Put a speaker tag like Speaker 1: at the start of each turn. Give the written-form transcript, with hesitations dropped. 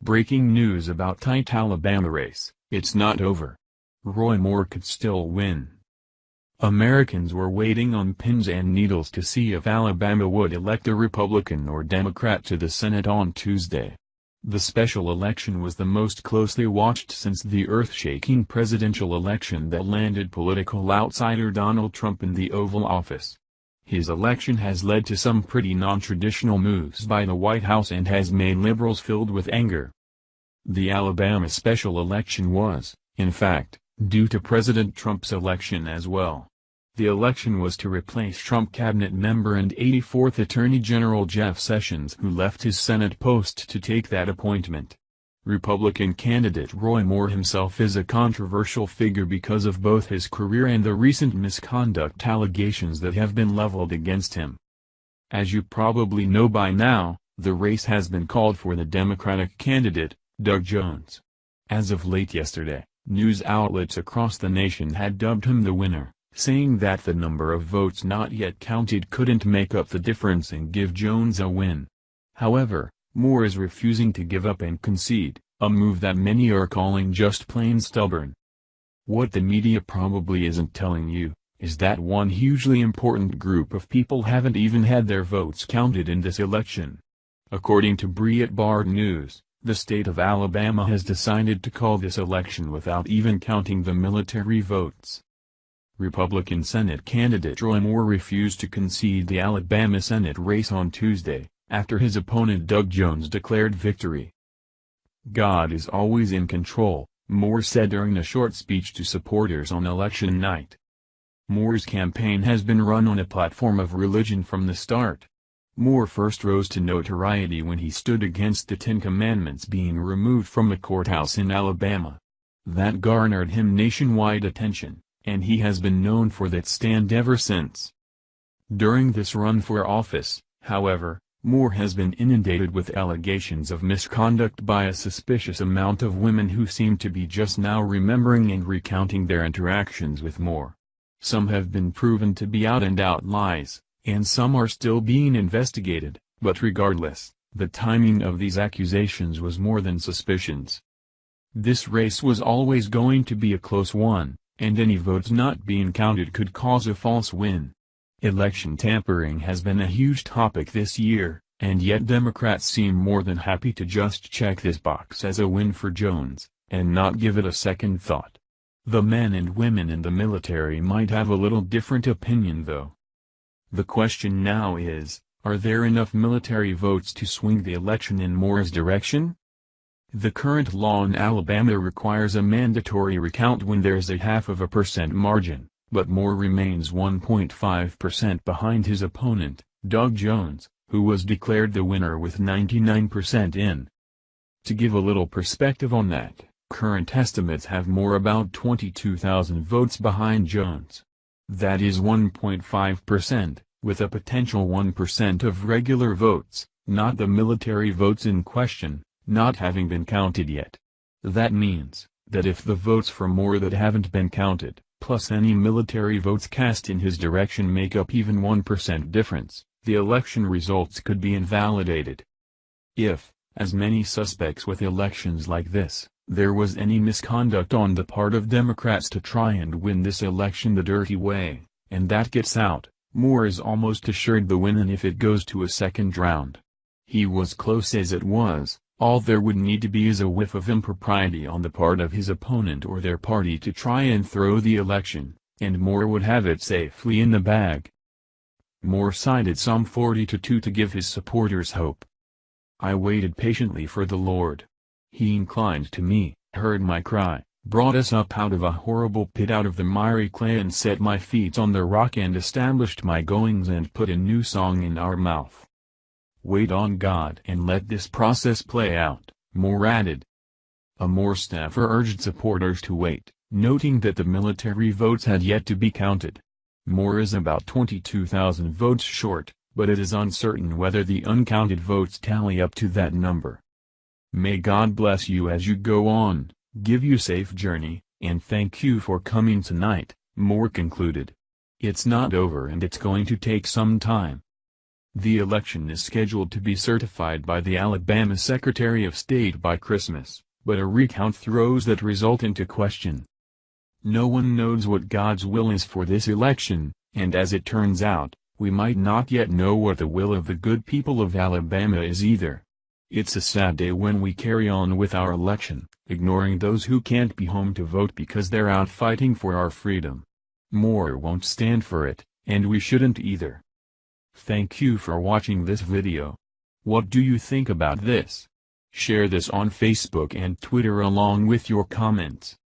Speaker 1: Breaking news about tight Alabama race, it's not over. Roy Moore could still win. Americans were waiting on pins and needles to see if Alabama would elect a Republican or Democrat to the Senate on Tuesday. The special election was the most closely watched since the earth-shaking presidential election that landed political outsider Donald Trump in the Oval Office. His election has led to some pretty non-traditional moves by the White House and has made liberals filled with anger. The Alabama special election was, in fact, due to President Trump's election as well. The election was to replace Trump cabinet member and 84th Attorney General Jeff Sessions, who left his Senate post to take that appointment. Republican candidate Roy Moore himself is a controversial figure because of both his career and the recent misconduct allegations that have been leveled against him. As you probably know by now, the race has been called for the Democratic candidate, Doug Jones. As of late yesterday, news outlets across the nation had dubbed him the winner, saying that the number of votes not yet counted couldn't make up the difference and give Jones a win. However, Moore is refusing to give up and concede, a move that many are calling just plain stubborn. What the media probably isn't telling you, is that one hugely important group of people haven't even had their votes counted in this election. According to Breitbart News, the state of Alabama has decided to call this election without even counting the military votes. Republican Senate candidate Roy Moore refused to concede the Alabama Senate race on Tuesday, after his opponent Doug Jones declared victory. "God is always in control," Moore said during a short speech to supporters on election night. Moore's campaign has been run on a platform of religion from the start. Moore first rose to notoriety when he stood against the Ten Commandments being removed from the courthouse in Alabama. That garnered him nationwide attention, and he has been known for that stand ever since. During this run for office, however, Moore has been inundated with allegations of misconduct by a suspicious amount of women who seem to be just now remembering and recounting their interactions with Moore. Some have been proven to be out-and-out lies, and some are still being investigated, but regardless, the timing of these accusations was more than suspicions. This race was always going to be a close one, and any votes not being counted could cause a false win. Election tampering has been a huge topic this year, and yet Democrats seem more than happy to just check this box as a win for Jones, and not give it a second thought. The men and women in the military might have a little different opinion though. The question now is, are there enough military votes to swing the election in Moore's direction? The current law in Alabama requires a mandatory recount when there's a 0.5% margin, but Moore remains 1.5% behind his opponent, Doug Jones, who was declared the winner with 99% in. To give a little perspective on that, current estimates have Moore about 22,000 votes behind Jones. That is 1.5%, with a potential 1% of regular votes, not the military votes in question, not having been counted yet. That means, that if the votes for Moore that haven't been counted, plus any military votes cast in his direction make up even 1% difference, the election results could be invalidated. If, as many suspects with elections like this, there was any misconduct on the part of Democrats to try and win this election the dirty way, and that gets out, Moore is almost assured the win, and if it goes to a second round. He was close as it was, all there would need to be is a whiff of impropriety on the part of his opponent or their party to try and throw the election, and Moore would have it safely in the bag. Moore cited Psalm 40:2 to give his supporters hope. "I waited patiently for the Lord. He inclined to me, heard my cry, brought us up out of a horrible pit, out of the miry clay, and set my feet on the rock, and established my goings, and put a new song in our mouth." Wait on God and let this process play out, Moore added. A Moore staffer urged supporters to wait, noting that the military votes had yet to be counted. Moore is about 22,000 votes short, but it is uncertain whether the uncounted votes tally up to that number. May God bless you as you go on, give you safe journey, and thank you for coming tonight, Moore concluded. It's not over, and it's going to take some time. The election is scheduled to be certified by the Alabama Secretary of State by Christmas, but a recount throws that result into question. No one knows what God's will is for this election, and as it turns out, we might not yet know what the will of the good people of Alabama is either. It's a sad day when we carry on with our election, ignoring those who can't be home to vote because they're out fighting for our freedom. More won't stand for it, and we shouldn't either. Thank you for watching this video. What do you think about this? Share this on Facebook and Twitter along with your comments.